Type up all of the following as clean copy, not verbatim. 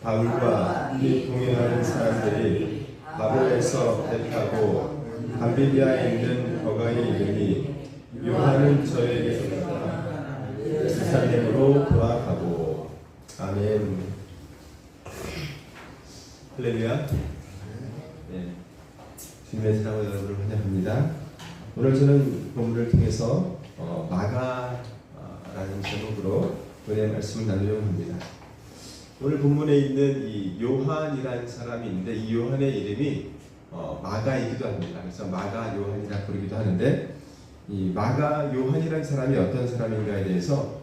바울과 이 동행하는 사람들이 바벨에서 배 타고 밤비리아에 있는 버가에 이르니 요한은 저에게서 예루살렘으로 돌아가고. 아멘. 할렐루야. 네. 주님의 사랑으로 여러분을 환영합니다. 오늘 저는 본문을 통해서 마가라는 제목으로 은혜의 말씀을 나누려고 합니다. 오늘 본문에 있는 이 요한이라는 사람이 있는데, 이 요한의 이름이 마가이기도 합니다. 그래서 마가 요한이라 부르기도 하는데, 이 마가 요한이라는 사람이 어떤 사람인가에 대해서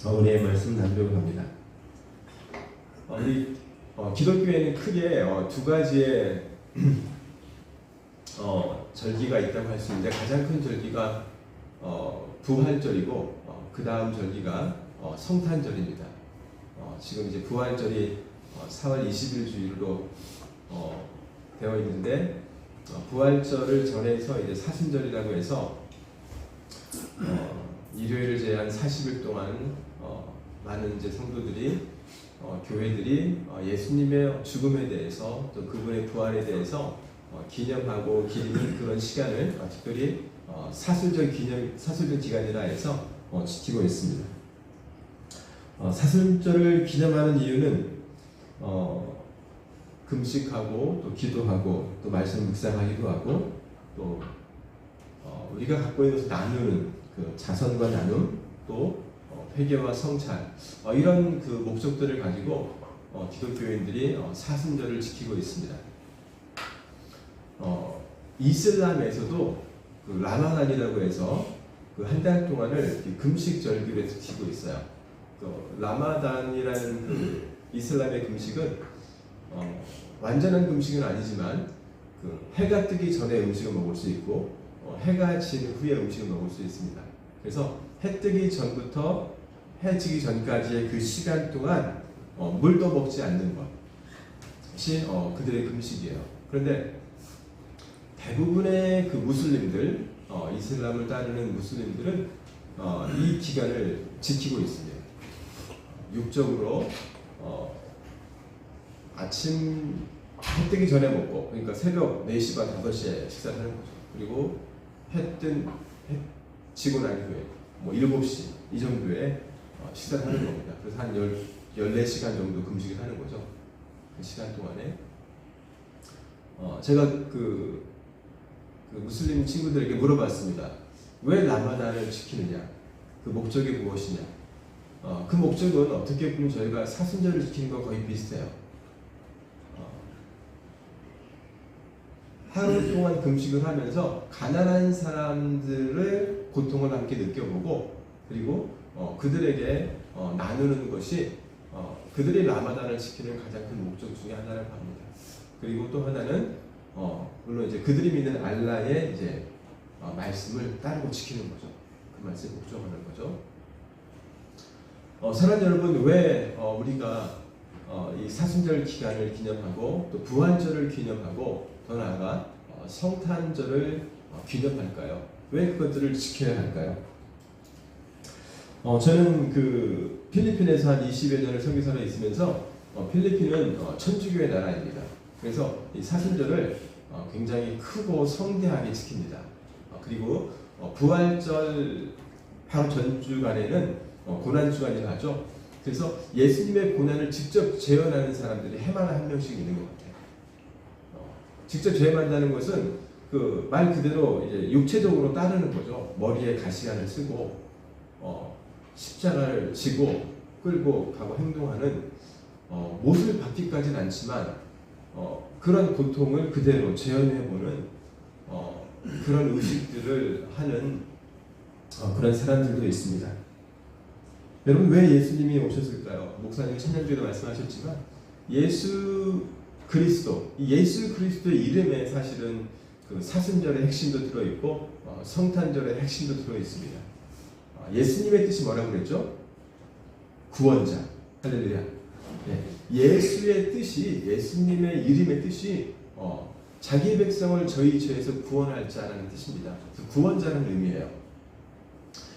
은혜의 말씀을 나누려고 합니다. 우리 기독교에는 크게 두 가지의 절기가 있다고 할 수 있는데, 가장 큰 절기가 부활절이고 그 다음 절기가 성탄절입니다. 지금 이제 부활절이 4월 20일 주일로 되어 있는데, 부활절을 전해서 이제 사순절이라고 해서 일요일을 제한 40일 동안 많은 이제 성도들이 교회들이 예수님의 죽음에 대해서 또 그분의 부활에 대해서 기념하고 기리는 그런 시간을 특별히 사순절 기간이라 해서 지키고 있습니다. 사순절을 기념하는 이유는 금식하고 또 기도하고 또 말씀 묵상하기도 하고, 또 우리가 갖고 있는 것을 나누는 그 자선과 나눔, 또 회개와 성찬, 이런 그 목적들을 가지고 기독교인들이 사순절을 지키고 있습니다. 이슬람에서도 그 라마단이라고 해서 그 한 달 동안을 금식 절기로 지키고 있어요. 라마단이라는 그 이슬람의 금식은 완전한 금식은 아니지만 그 해가 뜨기 전에 음식을 먹을 수 있고 해가 진 후에 음식을 먹을 수 있습니다. 그래서 해 뜨기 전부터 해 지기 전까지의 그 시간 동안 물도 먹지 않는 것이 그들의 금식이에요. 그런데 대부분의 그 무슬림들, 이슬람을 따르는 무슬림들은 이 기간을 지키고 있습니다. 육적으로 아침 해 뜨기 전에 먹고, 그러니까 새벽 4시 반 5시에 식사를 하는 거죠. 그리고 해 지고 난 후에 7시 이 정도에 식사를 하는 겁니다. 그래서 한 14시간 정도 금식을 하는 거죠. 그 시간 동안에 제가 그 무슬림 친구들에게 물어봤습니다. 왜 라마단을 지키느냐? 그 목적이 무엇이냐? 그 목적은 어떻게 보면 저희가 사순절을 지키는 거 거의 비슷해요. 하루 동안 금식을 하면서 가난한 사람들의 고통을 함께 느껴보고, 그리고 그들에게 나누는 것이 그들이 라마단을 지키는 가장 큰 목적 중에 하나라고 합니다. 그리고 또 하나는 물론 이제 그들이 믿는 알라의 이제 말씀을 따르고 지키는 거죠. 그 말씀에 복종하는 거죠. 사랑하는 여러분, 왜 우리가 이 사순절 기간을 기념하고 또 부활절을 기념하고 더 나아가 성탄절을 기념할까요? 왜 그것들을 지켜야 할까요? 저는 그 필리핀에서 한 20여 년을 선교사로 있으면서 필리핀은 천주교의 나라입니다. 그래서 이 사순절을 굉장히 크고 성대하게 지킵니다. 그리고 부활절 바로 전주간에는 고난주간이라 하죠. 그래서 예수님의 고난을 직접 재현하는 사람들이 해마다 한 명씩 있는 것 같아요. 직접 재현한다는 것은 그 말 그대로 이제 육체적으로 따르는 거죠. 머리에 가시관을 쓰고 십자가를 지고 끌고 가고 행동하는, 못을 받기까지는 않지만 그런 고통을 그대로 재현해보는 그런 의식들을 하는 그런 사람들도 있습니다. 여러분, 왜 예수님이 오셨을까요? 목사님이 찬양주에도 말씀하셨지만 예수 그리스도의 이름에 사실은 그 사순절의 핵심도 들어있고 성탄절의 핵심도 들어있습니다. 예수님의 뜻이 뭐라고 그랬죠? 구원자. 할렐루야. 네. 예수의 뜻이, 예수님의 이름의 뜻이 자기의 백성을 저희 죄에서 구원할 자라는 뜻입니다. 구원자는 의미예요.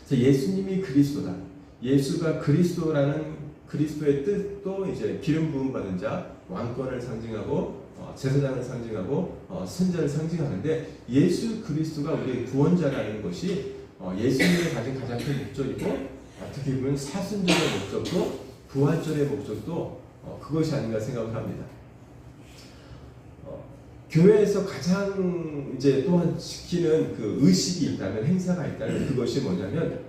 그래서 예수님이 그리스도다. 예수가 그리스도라는 그리스도의 뜻도 이제 기름 부음 받은 자, 왕권을 상징하고 제사장을 상징하고 선자를 상징하는데 예수 그리스도가 우리의 구원자라는 것이 예수님이 가진 가장 큰 목적이고 어떻게 보면 사순절의 목적도 부활절의 목적도 그것이 아닌가 생각을 합니다. 교회에서 가장 이제 또한 지키는 그 의식이 있다면 행사가 있다면 그것이 뭐냐면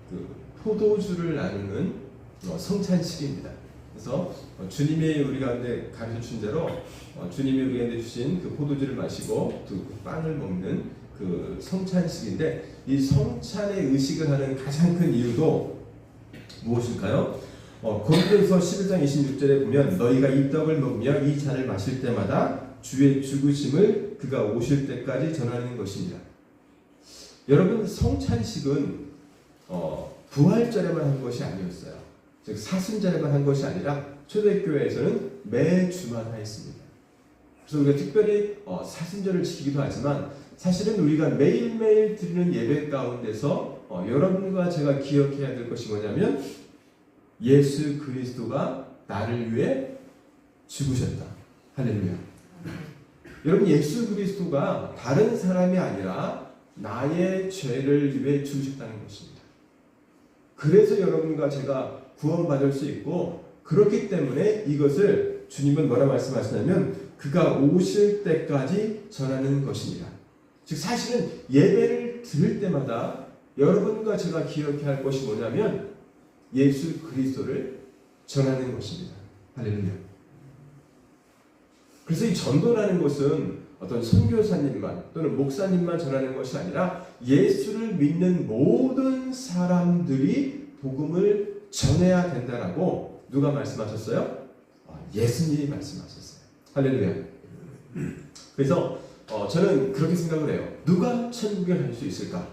그 포도주를 나누는 성찬식입니다. 그래서 주님이 우리 가운데 가르쳐 주신 대로 주님이 우리 가운데 주신 그 포도주를 마시고 그 빵을 먹는 그 성찬식인데 이 성찬의 의식을 하는 가장 큰 이유도 무엇일까요? 고린도서 11장 26절에 보면 너희가 이 떡을 먹으며 이 잔을 마실 때마다 주의 죽으심을 그가 오실 때까지 전하는 것입니다. 여러분 성찬식은 부활절에만 한 것이 아니었어요. 즉 사순절에만 한 것이 아니라 초대교회에서는 매주만 하였습니다. 그래서 우리가 특별히 사순절을 지키기도 하지만 사실은 우리가 매일매일 드리는 예배 가운데서 여러분과 제가 기억해야 될 것이 뭐냐면 예수 그리스도가 나를 위해 죽으셨다. 할렐루야. 여러분 예수 그리스도가 다른 사람이 아니라 나의 죄를 위해 죽으셨다는 것입니다. 그래서 여러분과 제가 구원받을 수 있고 그렇기 때문에 이것을 주님은 뭐라 말씀하시냐면 그가 오실 때까지 전하는 것입니다. 즉 사실은 예배를 드릴 때마다 여러분과 제가 기억해야 할 것이 뭐냐면 예수 그리스도를 전하는 것입니다. 할렐루야. 그래서 이 전도라는 것은 어떤 선교사님만 또는 목사님만 전하는 것이 아니라 예수를 믿는 모든 사람들이 복음을 전해야 된다라고 누가 말씀하셨어요? 예수님이 말씀하셨어요. 할렐루야. 그래서 저는 그렇게 생각을 해요. 누가 천국에 갈 수 있을까?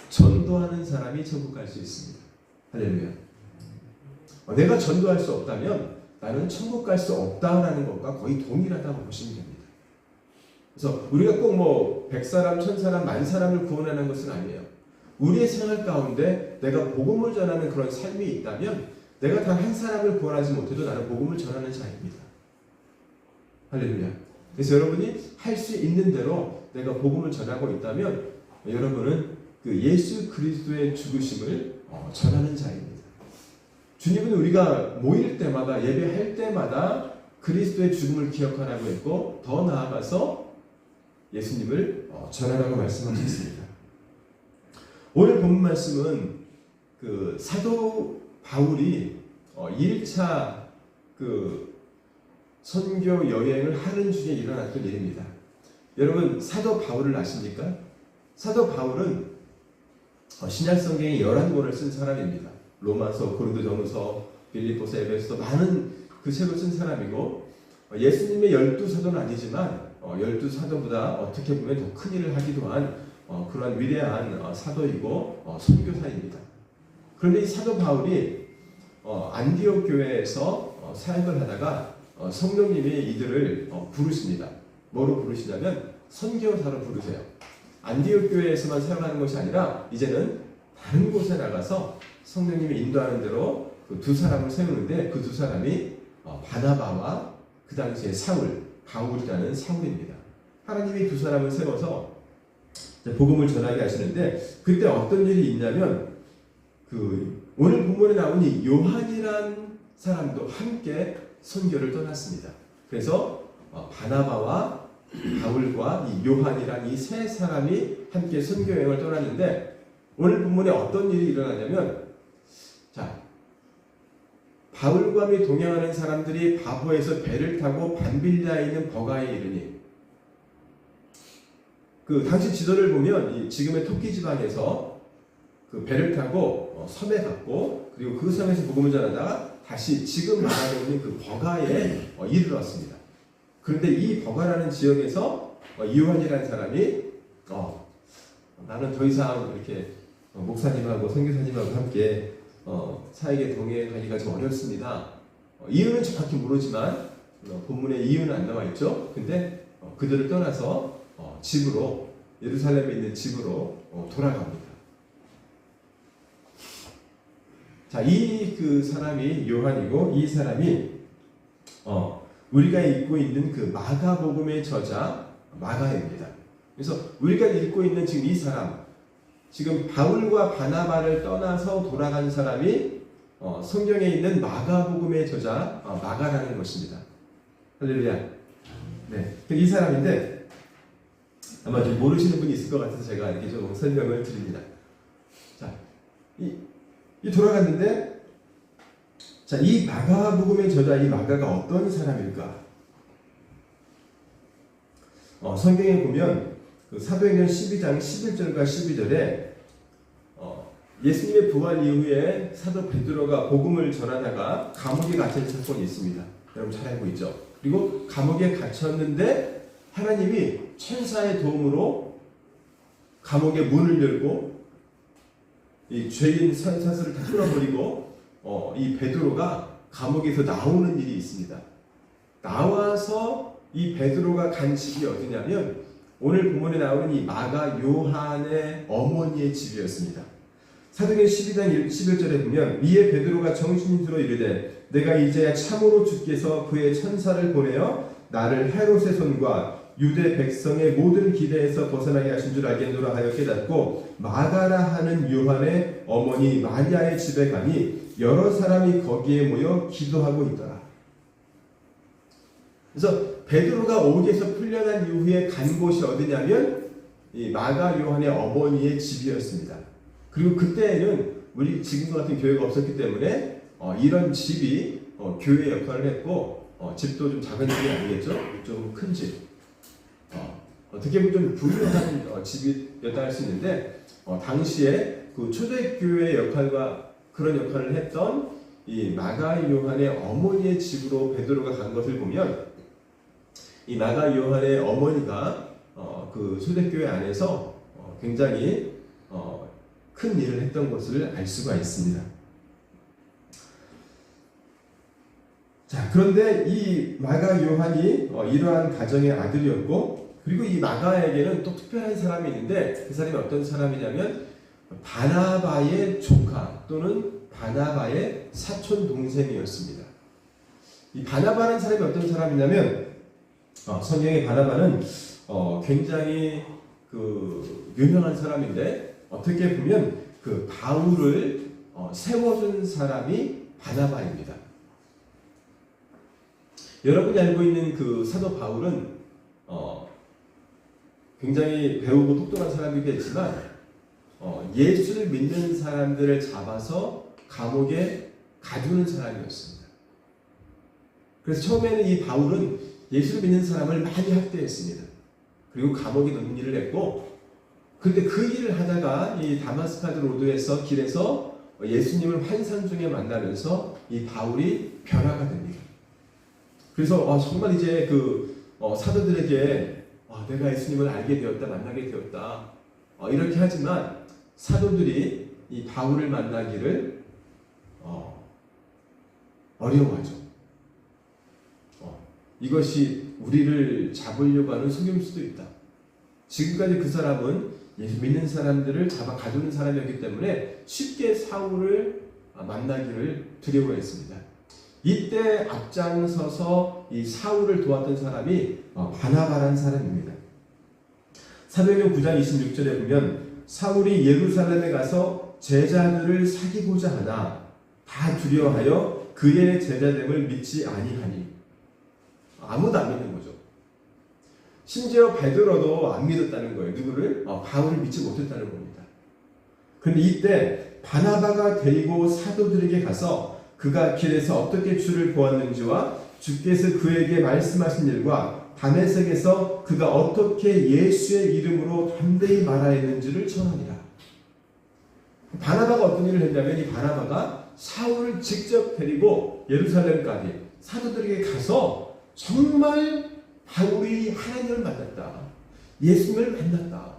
전도하는 사람이 천국 갈 수 있습니다. 할렐루야. 내가 전도할 수 없다면 나는 천국 갈 수 없다라는 것과 거의 동일하다고 보시면 됩니다. 그래서 우리가 꼭 뭐 100사람, 1000사람, 10,000사람을 구원하는 것은 아니에요. 우리의 생활 가운데 내가 복음을 전하는 그런 삶이 있다면 내가 단 한 사람을 구원하지 못해도 나는 복음을 전하는 자입니다. 할렐루야. 그래서 여러분이 할 수 있는 대로 내가 복음을 전하고 있다면 여러분은 그 예수 그리스도의 죽으심을 전하는 자입니다. 주님은 우리가 모일 때마다 예배할 때마다 그리스도의 죽음을 기억하라고 했고 더 나아가서 예수님을 전하라고 말씀하셨습니다. 오늘 본 말씀은 그 사도 바울이 1차 그 선교 여행을 하는 중에 일어났던 일입니다. 여러분 사도 바울을 아십니까? 사도 바울은 신약 성경에 11권을 쓴 사람입니다. 로마서, 고린도전서, 빌립보서, 에베소서 많은 그 책을 쓴 사람이고 예수님의 12사도는 아니지만 12사도보다 어떻게 보면 더 큰 일을 하기도 한 그러한 위대한 사도이고 선교사입니다. 그런데 이 사도 바울이 안디옥 교회에서 사역을 하다가 성령님이 이들을 부르십니다. 뭐로 부르시냐면 선교사로 부르세요. 안디옥 교회에서만 사역하는 것이 아니라 이제는 다른 곳에 나가서 성령님이 인도하는 대로 그 두 사람을 세우는데 그 두 사람이 바나바와 그 당시에 사울, 바울이라는 사울입니다. 하나님이 두 사람을 세워서 복음을 전하게 하시는데 그때 어떤 일이 있냐면 그 오늘 본문에 나온 이 요한이란 사람도 함께 선교를 떠났습니다. 그래서 바나바와 바울과 이 요한이란 이 세 사람이 함께 선교 여행을 떠났는데 오늘 본문에 어떤 일이 일어나냐면 자 바울과 함께 동행하는 사람들이 바보에서 배를 타고 반빌라에 있는 버가에 이르니 그 당시 지도를 보면 이 지금의 토키 지방에서 그 배를 타고 섬에 갔고 그리고 그 섬에서 복음을 전하다가 다시 지금 말하고 있는 그 버가에 이르렀습니다. 그런데 이 버가라는 지역에서 요한이라는 사람이 나는 더 이상 이렇게 목사님하고 선교사님하고 함께 사역에 동행하기가 좀 어렵습니다. 이유는 정확히 모르지만 본문에 이유는 안 나와 있죠. 근데 그들을 떠나서 집으로 예루살렘에 있는 집으로 돌아갑니다. 자, 이 그 사람이 요한이고 이 사람이 우리가 읽고 있는 그 마가복음의 저자 마가입니다. 그래서 우리가 읽고 있는 지금 이 사람, 지금 바울과 바나바를 떠나서 돌아간 사람이 성경에 있는 마가복음의 저자 마가라는 것입니다. 할렐루야. 네, 이 사람인데 아마 좀 모르시는 분이 있을 것 같아서 제가 이렇게 좀 설명을 드립니다. 자, 이 돌아갔는데, 자, 이 마가복음의 저자 이 마가가 어떤 사람일까? 성경에 보면 그 사도행전 12장 11절과 12절에 예수님의 부활 이후에 사도 베드로가 복음을 전하다가 감옥에 갇힌 사건이 있습니다. 여러분 잘 알고 있죠? 그리고 감옥에 갇혔는데 하나님이 천사의 도움으로 감옥의 문을 열고 이 죄인 산사슬을 다 끌어버리고 이 베드로가 감옥에서 나오는 일이 있습니다. 나와서 이 베드로가 간 집이 어디냐면 오늘 본문에 나오는 이 마가 요한의 어머니의 집이었습니다. 사도행전 12장 11절에 보면 이에 베드로가 정신이 들어 이르되 내가 이제야 참으로 주께서 그의 천사를 보내어 나를 헤롯의 손과 유대 백성의 모든 기대에서 벗어나게 하신 줄 알겠노라 하여 깨닫고 마가라 하는 요한의 어머니 마리아의 집에 가니 여러 사람이 거기에 모여 기도하고 있더라. 그래서 베드로가 옥에서 풀려난 이후에 간 곳이 어디냐면 이 마가 요한의 어머니의 집이었습니다. 그리고 그때에는 우리 지금과 같은 교회가 없었기 때문에 이런 집이 교회 역할을 했고 집도 좀 작은 집이 아니겠죠? 좀 큰 집. 어떻게 보면 좀 부유한 집이었다 할 수 있는데 당시에 그 초대교회의 역할과 그런 역할을 했던 이 마가 요한의 어머니의 집으로 베드로가 간 것을 보면 이 마가 요한의 어머니가 그 초대교회 안에서 굉장히 큰 일을 했던 것을 알 수가 있습니다. 자, 그런데 이 마가 요한이 이러한 가정의 아들이었고 그리고 이 마가에게는 또 특별한 사람이 있는데 그 사람이 어떤 사람이냐면 바나바의 조카 또는 바나바의 사촌 동생이었습니다. 이 바나바라는 사람이 어떤 사람이냐면 성경의 바나바는 굉장히 그 유명한 사람인데 어떻게 보면 그 바울을 세워준 사람이 바나바입니다. 여러분이 알고 있는 그 사도 바울은 굉장히 배우고 똑똑한 사람이겠지만 예수를 믿는 사람들을 잡아서 감옥에 가두는 사람이었습니다. 그래서 처음에는 이 바울은 예수를 믿는 사람을 많이 학대했습니다. 그리고 감옥에 넣는 일을 했고 그런데 그 일을 하다가 이 다마스카드 로드에서 길에서 예수님을 환상 중에 만나면서 이 바울이 변화가 됩니다. 그래서 정말 이제 그 사도들에게 내가 예수님을 알게 되었다, 만나게 되었다 이렇게 하지만 사도들이 이 바울을 만나기를 어려워하죠. 이것이 우리를 잡으려고 하는 속임수도 있다. 지금까지 그 사람은 예수 믿는 사람들을 잡아 가두는 사람이었기 때문에 쉽게 사울을 만나기를 두려워했습니다. 이때 앞장서서 이 사울을 도왔던 사람이 바나바라는 사람입니다. 사도행전 9장 26절에 보면 사울이 예루살렘에 가서 제자들을 사귀고자 하나 다 두려워하여 그의 제자됨을 믿지 아니하니 아무도 안 믿는 거죠. 심지어 베드로도 안 믿었다는 거예요. 누구를? 바울을 믿지 못했다는 겁니다. 그런데 이때 바나바가 데리고 사도들에게 가서 그가 길에서 어떻게 주를 보았는지와 주께서 그에게 말씀하신 일과 다메섹에서 그가 어떻게 예수의 이름으로 담대히 말하였는지를 전하니라. 바나바가 어떤 일을 했냐면 이 바나바가 사울을 직접 데리고 예루살렘까지 사도들에게 가서 정말 바울이 하나님을 만났다. 예수님을 만났다.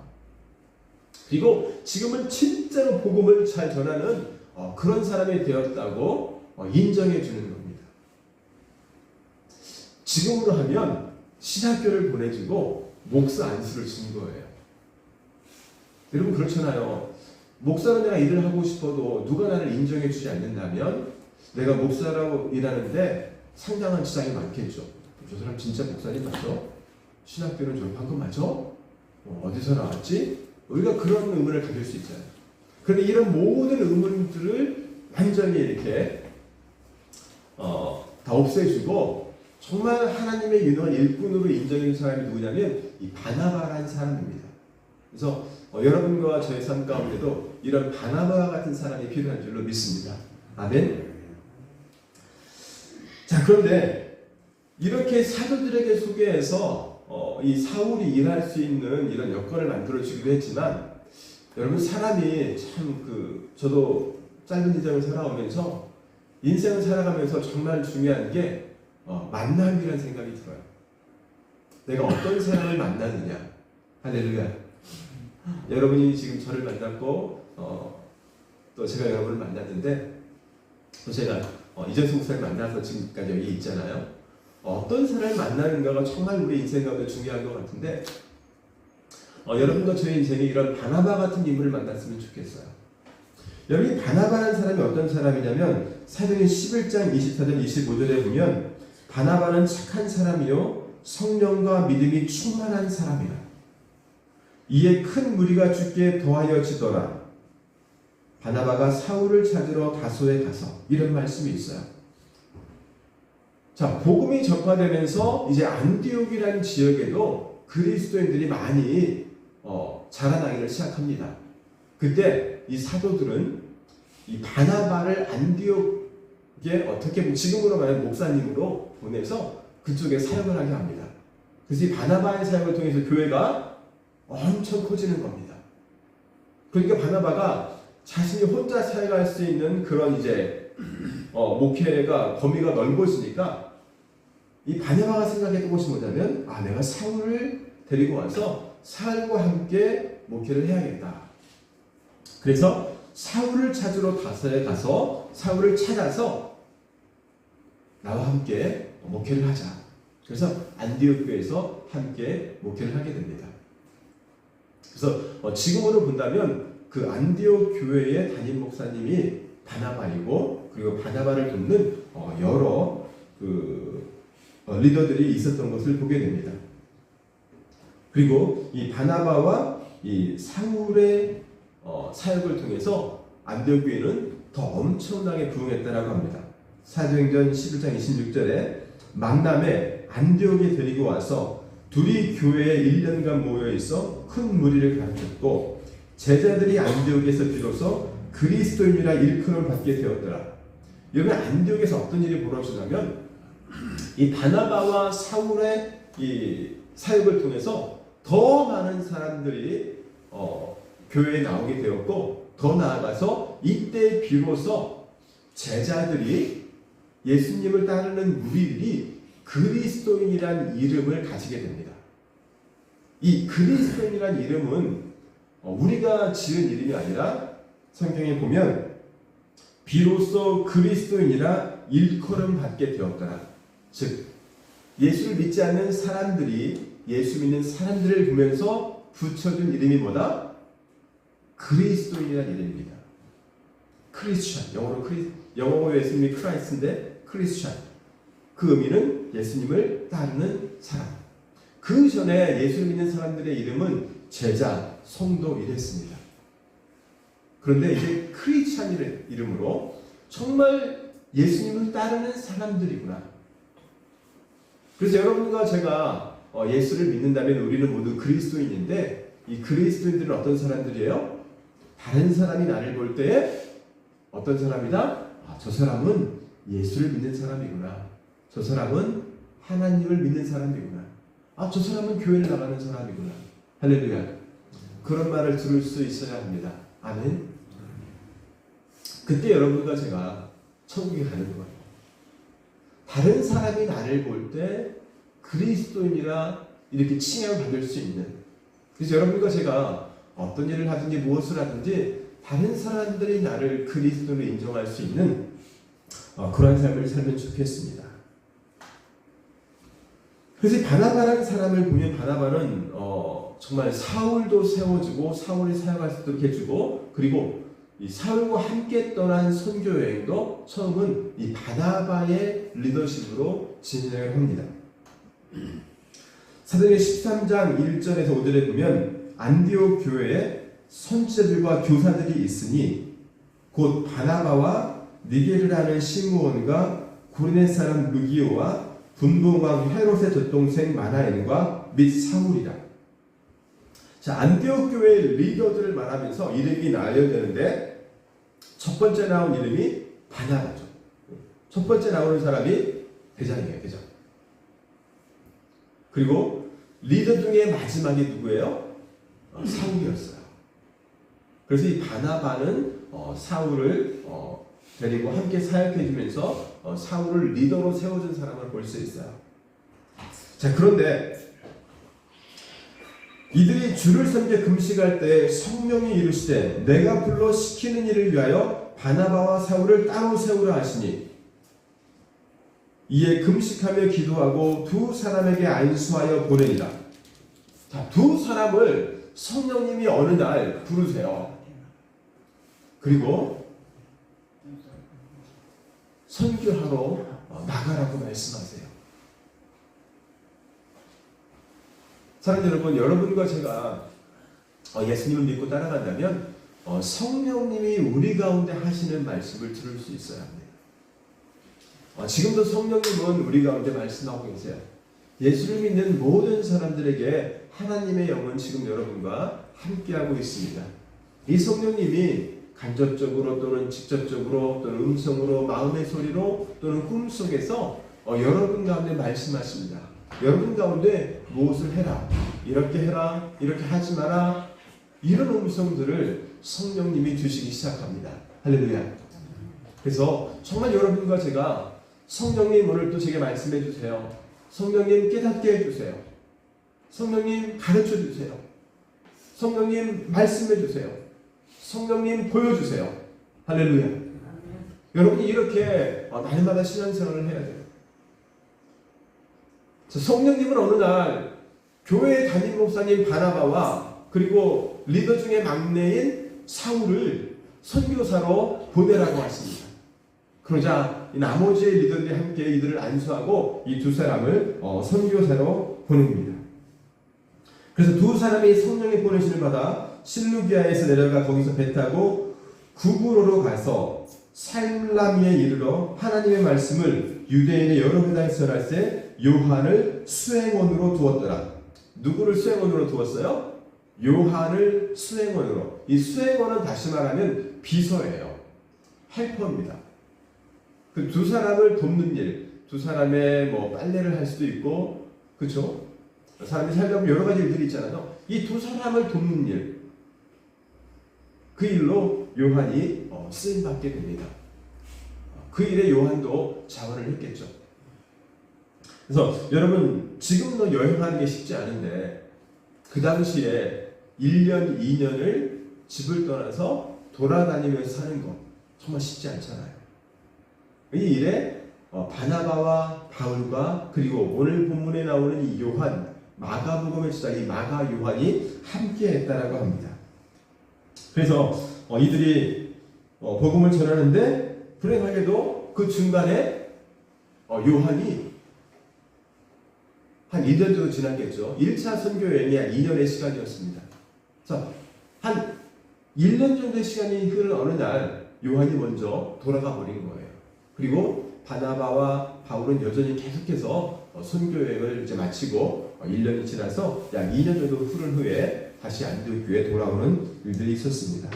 그리고 지금은 진짜로 복음을 잘 전하는 그런 사람이 되었다고 인정해 주는 겁니다. 지금으로 하면 신학교를 보내주고 목사 안수를 준 거예요. 여러분 그렇잖아요. 목사로 내가 일을 하고 싶어도 누가 나를 인정해 주지 않는다면 내가 목사라고 일하는데 상당한 지장이 많겠죠. 저 사람 진짜 목사님 맞죠? 신학교는 졸업한 거 맞죠? 어디서 나왔지? 우리가 그런 의문을 가질 수 있잖아요. 그런데 이런 모든 의문들을 완전히 이렇게 다 없애주고 정말 하나님의 유능한 일꾼으로 인정해준 사람이 누구냐면 이 바나바라는 사람입니다. 그래서 여러분과 저의 삶 가운데도 이런 바나바 같은 사람이 필요한 줄로 믿습니다. 아멘. 자, 그런데 이렇게 사도들에게 소개해서 이 사울이 일할 수 있는 이런 여건을 만들어 주기도 했지만 여러분 사람이 참 저도 짧은 인생을 살아오면서 인생을 살아가면서 정말 중요한 게 만남이라는 생각이 들어요. 내가 어떤 사람을 만나느냐. 할렐루야. 여러분이 지금 저를 만났고 또 제가 여러분을 만났는데 또 제가 이재수 목사를 만나서 지금까지 여기 있잖아요. 어떤 사람을 만나는가가 정말 우리 인생 가운데 중요한 것 같은데 여러분과 저의 인생에 이런 바나바 같은 인물을 만났으면 좋겠어요. 여러분이 바나바라는 사람이 어떤 사람이냐면 사도행전 11장 24절 25절에 보면 바나바는 착한 사람이요 성령과 믿음이 충만한 사람이라. 이에 큰 무리가 주께 더하여지더라. 바나바가 사울을 찾으러 다소에 가서 이런 말씀이 있어요. 자, 복음이 전파되면서 이제 안디옥이라는 지역에도 그리스도인들이 많이 자라나기를 시작합니다. 그때 이 사도들은 이 바나바를 안디옥에 어떻게 보면 지금으로 말하면 목사님으로 보내서 그쪽에 사역을 하게 합니다. 그래서 이 바나바의 사역을 통해서 교회가 엄청 커지는 겁니다. 그러니까 바나바가 자신이 혼자 사역할 수 있는 그런 이제 목회가 범위가 넓어지니까 이 바나바가 생각했던 것이 뭐냐면 내가 사울을 데리고 와서 사울과 함께 목회를 해야겠다. 그래서 사울을 찾으러 다소에 가서 사울을 찾아서 나와 함께 목회를 하자. 그래서 안디옥 교회에서 함께 목회를 하게 됩니다. 그래서 지금으로 본다면 그 안디옥 교회의 담임 목사님이 바나바이고 그리고 바나바를 돕는 여러 리더들이 있었던 것을 보게 됩니다. 그리고 이 바나바와 이 사울의 사역을 통해서 안디옥 교회는 더 엄청나게 부흥했다라고 합니다. 사도행전 11장 26절에 망남에 안디옥에 데리고 와서 둘이 교회에 1년간 모여 있어 큰 무리를 가르쳤고 제자들이 안디옥에서 비로소 그리스도인이라 일컬음을 받게 되었더라. 여러분 안디옥에서 어떤 일이 벌어지냐면 이 바나바와 사울의 이 사역을 통해서 더 많은 사람들이 교회에 나오게 되었고 더 나아가서 이때 비로소 제자들이 예수님을 따르는 무리들이 그리스도인이란 이름을 가지게 됩니다. 이 그리스도인이란 이름은 우리가 지은 이름이 아니라 성경에 보면 비로소 그리스도인이라 일컬음 받게 되었더라. 즉 예수를 믿지 않는 사람들이 예수 믿는 사람들을 보면서 붙여준 이름이 뭐다? 그리스도인이라는 이름입니다. 크리스천, 영어로 예수님이 크라이스트인데 크리스천. 그 의미는 예수님을 따르는 사람. 그 전에 예수를 믿는 사람들의 이름은 제자, 성도 이랬습니다. 그런데 이제 크리스천이라는 이름으로 정말 예수님을 따르는 사람들이구나. 그래서 여러분과 제가 예수를 믿는다면 우리는 모두 그리스도인인데 이 그리스도인들은 어떤 사람들이에요? 다른 사람이 나를 볼 때에 어떤 사람이다? 저 사람은 예수를 믿는 사람이구나. 저 사람은 하나님을 믿는 사람이구나. 저 사람은 교회를 나가는 사람이구나. 할렐루야. 그런 말을 들을 수 있어야 합니다. 아멘. 그때 여러분과 제가 천국에 가는 거예요. 다른 사람이 나를 볼 때 그리스도인이라 이렇게 칭함을 받을 수 있는. 그래서 여러분과 제가 어떤 일을 하든지 무엇을 하든지 다른 사람들이 나를 그리스도로 인정할 수 있는 그런 삶을 살면 좋겠습니다. 그래서 바나바라는 사람을 보면 바나바는 정말 사울도 세워주고 사울이 사역할 수 있도록 해주고 그리고 이 사울과 함께 떠난 선교 여행도 처음은 이 바나바의 리더십으로 진행을 합니다. 사도행전 13장 1절에서 5절에 보면 안디옥 교회에 선지자들과 교사들이 있으니 곧 바나바와 니게를 하는 시므온과 구레네 사람 루기오와 분봉왕 헤롯의 젖동생 마나엘과 및 사울이라. 자, 안디옥 교회의 리더들을 말하면서 이름이 나와야 되는데 첫 번째 나온 이름이 바나바죠. 첫 번째 나오는 사람이 대장이에요, 대장. 그리고 리더 중에 마지막이 누구예요? 사울이었어요. 그래서 이 바나바는 사울을 데리고 함께 사역해주면서 사울을 리더로 세워준 사람을 볼 수 있어요. 자, 그런데 이들이 주를 섬겨 금식할 때 성령이 이르시되 내가 불러 시키는 일을 위하여 바나바와 사울을 따로 세우라 하시니 이에 금식하며 기도하고 두 사람에게 안수하여 보내니라. 자, 두 사람을 성령님이 어느 날 부르세요. 그리고 선교하러 나가라고 말씀하세요. 사랑하는 여러분, 여러분과 제가 예수님을 믿고 따라간다면 성령님이 우리 가운데 하시는 말씀을 들을 수 있어야 합니다. 지금도 성령님은 우리 가운데 말씀하고 계세요. 예수를 믿는 모든 사람들에게 하나님의 영은 지금 여러분과 함께하고 있습니다. 이 성령님이 간접적으로 또는 직접적으로 또는 음성으로 마음의 소리로 또는 꿈속에서 여러분 가운데 말씀하십니다. 여러분 가운데 무엇을 해라, 이렇게 해라, 이렇게 하지 마라, 이런 음성들을 성령님이 주시기 시작합니다. 할렐루야. 그래서 정말 여러분과 제가 성령님 오늘 또 제게 말씀해 주세요. 성령님 깨닫게 해주세요. 성령님 가르쳐 주세요. 성령님 말씀해 주세요. 성령님 보여주세요. 할렐루야. 여러분이 이렇게 날마다 신앙생활을 해야 돼요. 성령님은 어느 날 교회 담임 목사님 바나바와 그리고 리더 중에 막내인 사울을 선교사로 보내라고 하십니다. 그러자 나머지의 리더들이 함께 이들을 안수하고 이 두 사람을 선교사로 보냅니다. 그래서 두 사람이 성령의 보내심을 받아 실루기아에서 내려가 거기서 배 타고 구브로로 가서 살라미에 이르러 하나님의 말씀을 유대인의 여러 회당에 전할 때 요한을 수행원으로 두었더라. 누구를 수행원으로 두었어요? 요한을 수행원으로. 이 수행원은 다시 말하면 비서예요. 헬퍼입니다. 그 두 사람을 돕는 일, 두 사람의 빨래를 할 수도 있고, 그렇죠? 사람이 살다 보면 여러 가지 일들이 있잖아요. 이 두 사람을 돕는 일, 그 일로 요한이 쓰임 받게 됩니다. 그 일에 요한도 자원을 했겠죠. 그래서 여러분, 지금도 여행하는 게 쉽지 않은데 그 당시에 1년, 2년을 집을 떠나서 돌아다니면서 사는 거 정말 쉽지 않잖아요. 이 일에 바나바와 바울과 그리고 오늘 본문에 나오는 이 요한, 마가복음의 저자 이 마가 요한이 함께 했다라고 합니다. 그래서 이들이 복음을 전하는데 불행하게도 그 중간에 요한이 한 1년 정도 지났겠죠. 1차 선교 여행이 한 2년의 시간이었습니다. 자, 한 1년 정도의 시간이 흐른 어느 날 요한이 먼저 돌아가 버린 거예요. 그리고 바나바와 바울은 여전히 계속해서 선교 여행을 이제 마치고 1년이 지나서 약 2년 정도 흐른 후에 다시 안디옥 교회에 돌아오는 일들이 있었습니다.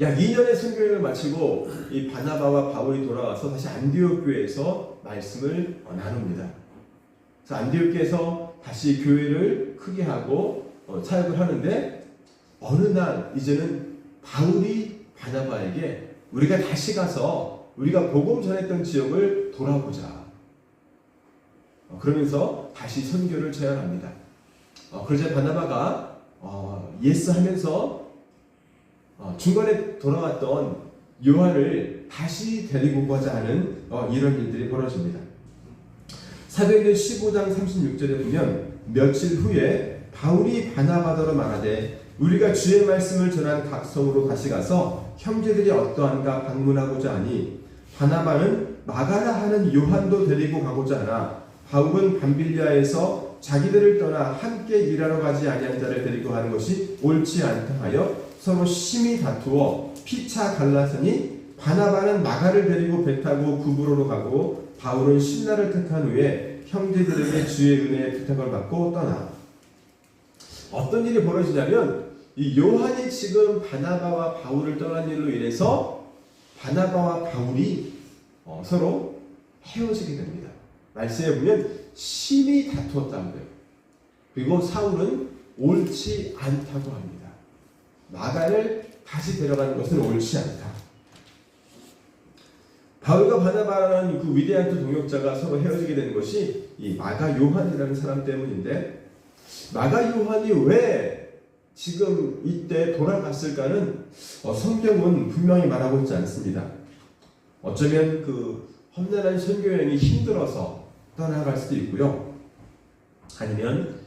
약 2년의 선교 여행을 마치고 이 바나바와 바울이 돌아와서 다시 안디옥 교회에서 말씀을 나눕니다. 그래서 안디옥 교회에서 다시 교회를 크게 하고 사역을 하는데 어느 날 이제는 바울이 바나바에게 우리가 다시 가서 우리가 복음 전했던 지역을 돌아보자. 그러면서 다시 선교를 제안합니다. 그러자 바나바가 예스 하면서 중간에 돌아왔던 요한을 다시 데리고 오고자 하는 이런 일들이 벌어집니다. 사도행전 15장 36절에 보면 며칠 후에 바울이 바나바더러 말하되 우리가 주의 말씀을 전한 각 성으로 다시 가서 형제들이 어떠한가 방문하고자 하니 바나바는 마가라 하는 요한도 데리고 가고자 하나 바울은 밤빌리아에서 자기들을 떠나 함께 일하러 가지 아니한 자를 데리고 가는 것이 옳지 않다 하여 서로 심히 다투어 피차 갈라서니 바나바는 마가를 데리고 배 타고 구브로로 가고 바울은 신라를 택한 후에 형제들에게 주의 은혜의 부탁을 받고 떠나. 어떤 일이 벌어지냐면 이 요한이 지금 바나바와 바울을 떠난 일로 인해서 바나바와 바울이 서로 헤어지게 됩니다. 말씀에 보면 심히 다투었다고 해요. 그리고 사울은 옳지 않다고 합니다. 마가를 다시 데려가는 것은 옳지 않다. 바울과 바나바라는 그 위대한 두 동역자가 서로 헤어지게 되는 것이 이 마가 요한이라는 사람 때문인데, 마가 요한이 왜 지금 이때 돌아갔을까는 성경은 분명히 말하고 있지 않습니다. 어쩌면 그 험난한 선교 여행이 힘들어서 떠나갈 수도 있고요. 아니면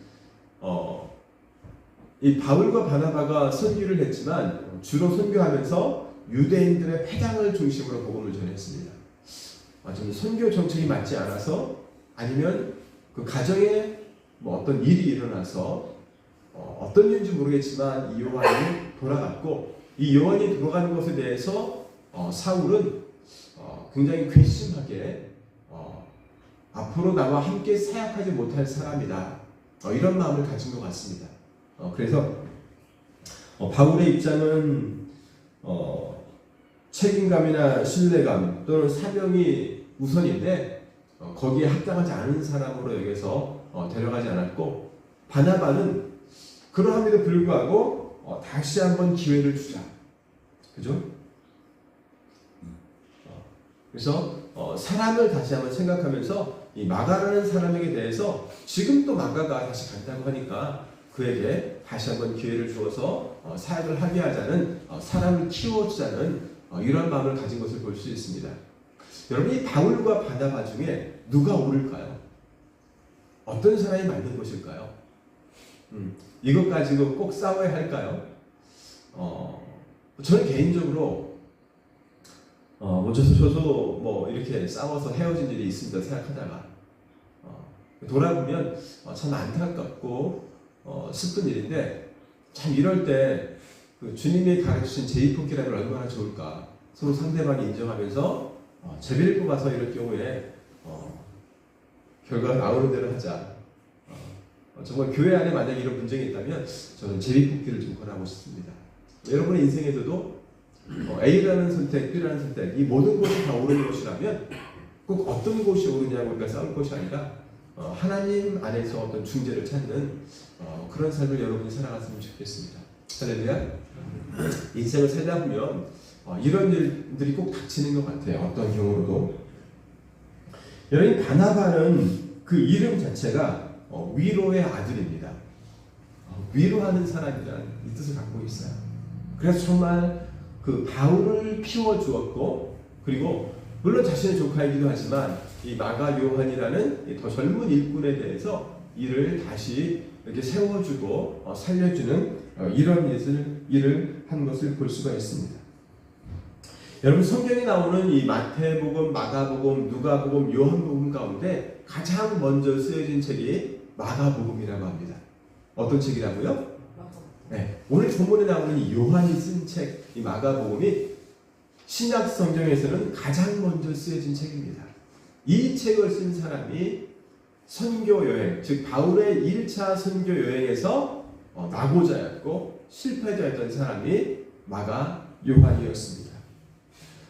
이 바울과 바나바가 선교를 했지만 주로 선교하면서 유대인들의 회당을 중심으로 복음을 전했습니다. 좀 선교 정책이 맞지 않아서, 아니면 그 가정에 어떤 일이 일어나서 어떤 이유인지 모르겠지만 이 요한이 돌아갔고, 이 요한이 돌아가는 것에 대해서 사울은 굉장히 괘씸하게 앞으로 나와 함께 사역하지 못할 사람이다, 이런 마음을 가진 것 같습니다. 그래서 바울의 입장은 책임감이나 신뢰감 또는 사명이 우선인데 거기에 합당하지 않은 사람으로 여기서 데려가지 않았고, 바나바는 그러함에도 불구하고 다시 한번 기회를 주자. 그죠? 그래서 사람을 다시 한번 생각하면서 이 마가라는 사람에게 대해서 지금 또 마가가 다시 간다고 하니까 그에게 다시 한번 기회를 주어서 사역을 하게 하자는, 사람을 키워주자는 이런 마음을 가진 것을 볼 수 있습니다. 여러분, 이 바울과 바나바 중에 누가 옳을까요? 어떤 사람이 맞는 것일까요? 이것 가지고 꼭 싸워야 할까요? 저는 개인적으로 저도 이렇게 싸워서 헤어진 일이 있습니다. 생각하다가 돌아보면 참 안타깝고 슬픈 일인데, 참 이럴 때 그 주님이 가르치신 제2폭기라면 얼마나 좋을까. 서로 상대방이 인정하면서 제비를 뽑아서 이럴 경우에 결과가 나오는 대로 하자. 정말 교회 안에 만약 이런 분쟁이 있다면 저는 제비뽑기를 좀 권하고 싶습니다. 여러분의 인생에서도 A라는 선택, B라는 선택, 이 모든 것이 다 옳은 것이라면 꼭 어떤 것이 옳으냐고 우리가 싸울 것이 아니라 하나님 안에서 어떤 중재를 찾는 그런 삶을 여러분이 살아갔으면 좋겠습니다. 할렐루야. 인생을 살다 보면 이런 일들이 꼭 닥치는 것 같아요. 어떤 경우로도. 여러분, 바나바는 그 이름 자체가 위로의 아들입니다. 위로하는 사람이라는 이 뜻을 갖고 있어요. 그래서 정말 그 바울을 피워주었고, 그리고 물론 자신의 조카이기도 하지만 이 마가 요한이라는 더 젊은 일꾼에 대해서 이를 다시 이렇게 세워주고 살려주는 이런 일을 한 것을 볼 수가 있습니다. 여러분, 성경에 나오는 이 마태복음, 마가복음, 누가복음, 요한복음 가운데 가장 먼저 쓰여진 책이 마가복음이라고 합니다. 어떤 책이라고요? 네, 오늘 본문에 나오는 이 요한이 쓴 책, 이 마가복음이 신약 성경에서는 가장 먼저 쓰여진 책입니다. 이 책을 쓴 사람이 선교 여행, 즉 바울의 1차 선교 여행에서 낙오자였고 실패자였던 사람이 마가 요한이었습니다.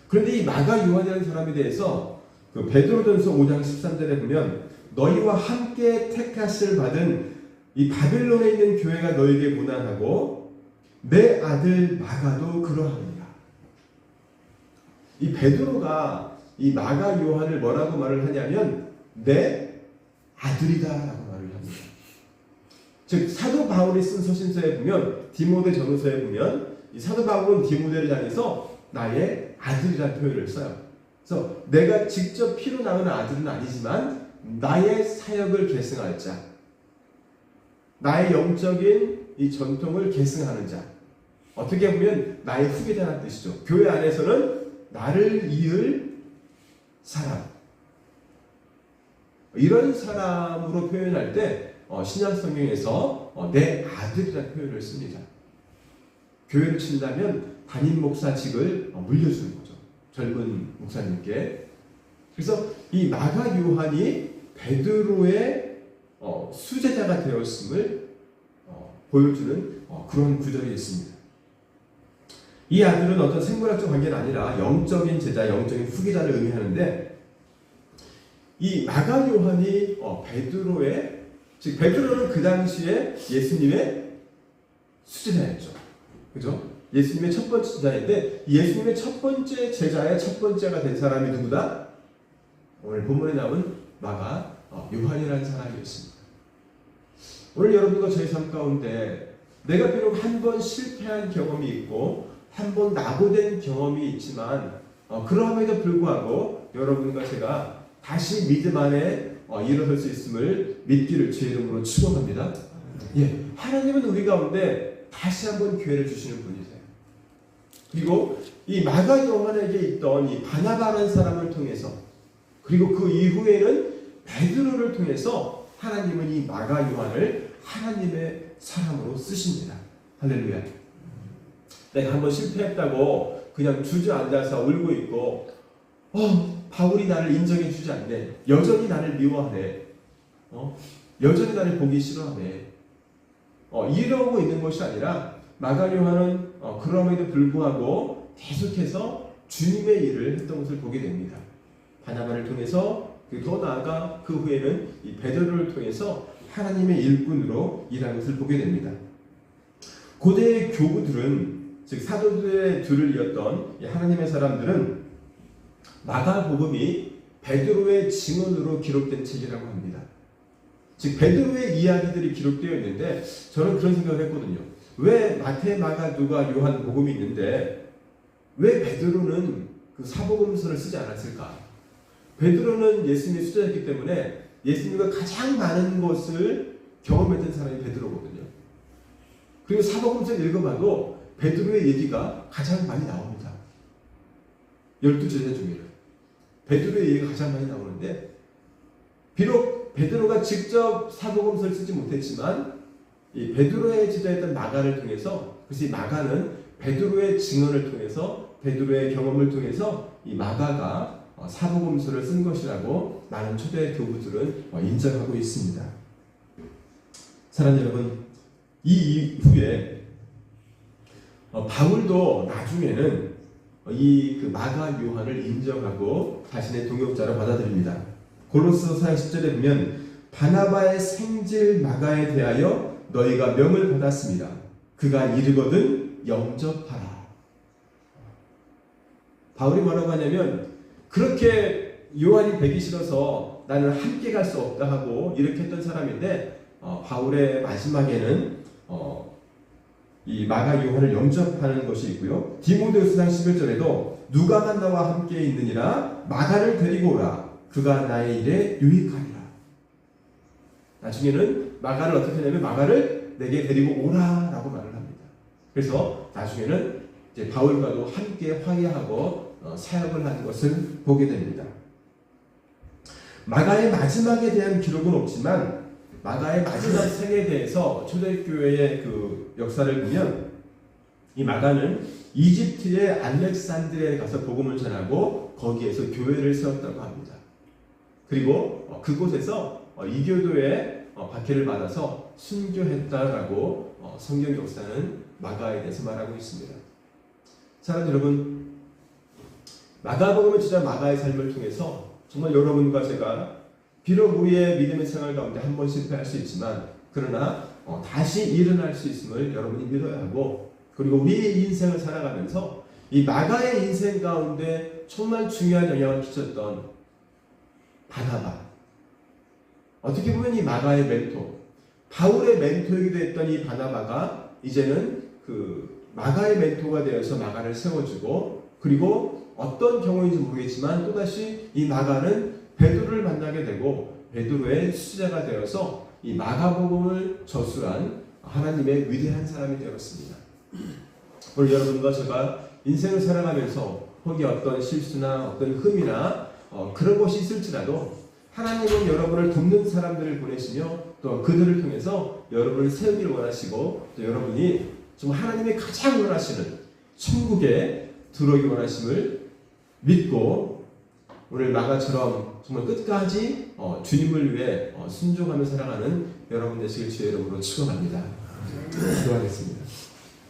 그런데 이 마가 요한이라는 사람에 대해서 그 베드로전서 5장 13절에 보면 너희와 함께 택하실 받은 이 바빌론에 있는 교회가 너에게 무난하고 내 아들 마가도 그러하니라. 이 베드로가 이 마가 요한을 뭐라고 말을 하냐면 내 아들이다 라고 말을 합니다. 즉 사도 바울이 쓴 서신서에 보면, 디모데 전후서에 보면 이 사도 바울은 디모데를 향해서 나의 아들이라는 표현을 써요. 그래서 내가 직접 피로 낳은 아들은 아니지만 나의 사역을 계승할 자, 나의 영적인 이 전통을 계승하는 자. 어떻게 보면 나의 후계자라는 뜻이죠. 교회 안에서는 나를 이을 사람. 이런 사람으로 표현할 때 신약 성경에서 내 아들이라는 표현을 씁니다. 교회를 친다면 담임 목사직을 물려주는 거죠. 젊은 목사님께. 그래서 이 마가 요한이 베드로의 수제자가 되었음을 보여주는 그런 구절이 있습니다. 이 아들은 어떤 생물학적 관계는 아니라 영적인 제자, 영적인 후계자를 의미하는데 이 마가 요한이 베드로의, 즉 베드로는 그 당시에 예수님의 수제자였죠. 그죠? 예수님의 첫 번째 제자인데 예수님의 첫 번째 제자의 첫 번째가 된 사람이 누구다? 오늘 본문에 나온 마가 요한이라는 사람이었습니다. 오늘 여러분과 저희 삶 가운데 내가 비록 한 번 실패한 경험이 있고 한 번 낙오된 경험이 있지만 그러함에도 불구하고 여러분과 제가 다시 믿음 안에 일어설 수 있음을 믿기를 주의 이름으로 축원합니다. 예, 하나님은 우리 가운데 다시 한번 기회를 주시는 분이세요. 그리고 이 마가 요한에게 있던 이 바나바라는 사람을 통해서 그리고 그 이후에는 베드로를 통해서 하나님은 이 마가 요한을 하나님의 사람으로 쓰십니다. 할렐루야. 내가 한번 실패했다고 그냥 주저앉아서 울고 있고 바울이 나를 인정해 주지 않네. 여전히 나를 미워하네. 여전히 나를 보기 싫어하네. 이러고 있는 것이 아니라 마가 요한은 그럼에도 불구하고 계속해서 주님의 일을 했던 것을 보게 됩니다. 바나바를 통해서 더 나아가 그 후에는 이 베드로를 통해서 하나님의 일꾼으로 일하는 것을 보게 됩니다. 고대의 교부들은 즉 사도들의 뒤를 이었던 하나님의 사람들은 마가복음이 베드로의 증언으로 기록된 책이라고 합니다. 즉 베드로의 이야기들이 기록되어 있는데 저는 그런 생각을 했거든요. 왜 마태, 마가, 누가, 요한 복음이 있는데 왜 베드로는 그 사복음서를 쓰지 않았을까? 베드로는 예수님의 수제자였기 때문에 예수님과 가장 많은 것을 경험했던 사람이 베드로거든요. 그리고 사복음서를 읽어봐도 베드로의 얘기가 가장 많이 나옵니다. 12제자 중에는 베드로의 얘기가 가장 많이 나오는데 비록 베드로가 직접 사복음서를 쓰지 못했지만 이 베드로의 제자였던 마가를 통해서 그래서 이 마가는 베드로의 증언을 통해서 베드로의 경험을 통해서 이 마가가 사복음서를 쓴 것이라고 많은 초대 교부들은 인정하고 있습니다. 사랑하는 여러분, 이 이후에 바울도 나중에는 이 마가 요한을 인정하고 자신의 동역자로 받아들입니다. 고로스서 4장 10절에 보면 바나바의 생질 마가에 대하여 너희가 명을 받았습니다. 그가 이르거든 영접하라. 바울이 뭐라고 하냐면 그렇게 요한이 배기 싫어서 나는 함께 갈 수 없다 하고 이렇게 했던 사람인데 바울의 마지막에는 이 마가 요한을 영접하는 것이 있고요. 디모데후서 11절에도 누가만 나와 함께 있느니라 마가를 데리고 오라. 그가 나의 일에 유익하리라. 나중에는 마가를 어떻게 하냐면 마가를 내게 데리고 오라라고 말을 합니다. 그래서 나중에는 이제 바울과도 함께 화해하고 사역을 하는 것을 보게 됩니다. 마가의 마지막에 대한 기록은 없지만 마가의 마지막 생에 대해서 초대교회의 그 역사를 보면 이 마가는 이집트의 알렉산드리아에 가서 복음을 전하고 거기에서 교회를 세웠다고 합니다. 그리고 그곳에서 이교도의 박해를 받아서 순교했다라고 성경 역사는 마가에 대해서 말하고 있습니다. 사랑하는 여러분, 마가복음을 진짜 마가의 삶을 통해서 정말 여러분과 제가 비록 우리의 믿음의 생활 가운데 한 번 실패할 수 있지만 그러나 다시 일어날 수 있음을 여러분이 믿어야 하고 그리고 우리의 인생을 살아가면서 이 마가의 인생 가운데 정말 중요한 영향을 끼쳤던 바나바, 어떻게 보면 이 마가의 멘토, 바울의 멘토이기도 했던 이 바나바가 이제는 그 마가의 멘토가 되어서 마가를 세워주고 그리고 어떤 경우인지 모르겠지만 또다시 이 마가는 베드로를 만나게 되고 베드로의 수제자가 되어서 이 마가복음을 저술한 하나님의 위대한 사람이 되었습니다. 오늘 여러분과 제가 인생을 살아가면서 혹이 어떤 실수나 어떤 흠이나 그런 것이 있을지라도 하나님은 여러분을 돕는 사람들을 보내시며 또 그들을 통해서 여러분을 세우기를 원하시고 또 여러분이 좀 하나님이 가장 원하시는 천국에 들어오기 원하심을 믿고 오늘 마가처럼 정말 끝까지 주님을 위해 순종하며 살아가는 여러분 되시길 주의 이름으로 축원합니다. 기도하겠습니다.